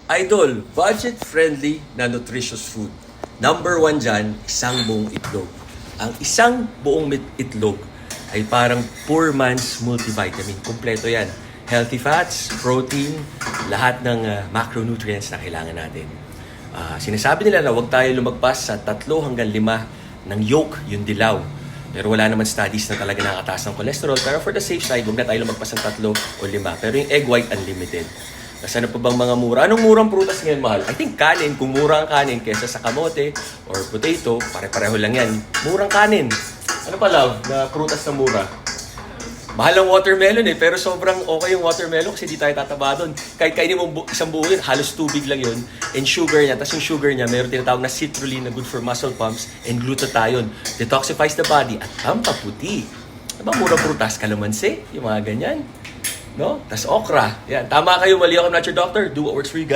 Idol, budget-friendly na nutritious food. Number 1 dyan, isang buong itlog. Ang isang buong itlog ay parang poor man's multivitamin. Kompleto yan. Healthy fats, protein, lahat ng macronutrients na kailangan natin. Sinasabi nila na huwag tayo lumagpas sa 3 hanggang 5 ng yolk, yung dilaw. Pero wala naman studies na talaga nakataas ng cholesterol. Pero for the safe side, huwag na tayo lumagpas ng 3 o 5. Pero yung egg white, unlimited. Kasi ano pa bang mga mura? Anong murang prutas ngayon, mahal? I think kanin. Kung mura ang kanin kesa sa kamote or potato, pare-pareho lang yan. Murang kanin. Ano pa, love, na prutas na mura? Mahal ang watermelon pero sobrang okay yung watermelon kasi di tayo tataba doon. Kahit kainin mo isang buo yun, halos tubig lang yun. And sugar niya, tapos yung sugar niya, meron tinatawag na citrulline na good for muscle pumps and glutathione. Detoxifies the body at pampaputi. Diba murang prutas? Kalamansi, yung mga ganyan. No? Tas okra. Yan. Tama kayo, mali ako, I'm not your doctor. Do what works for you guys.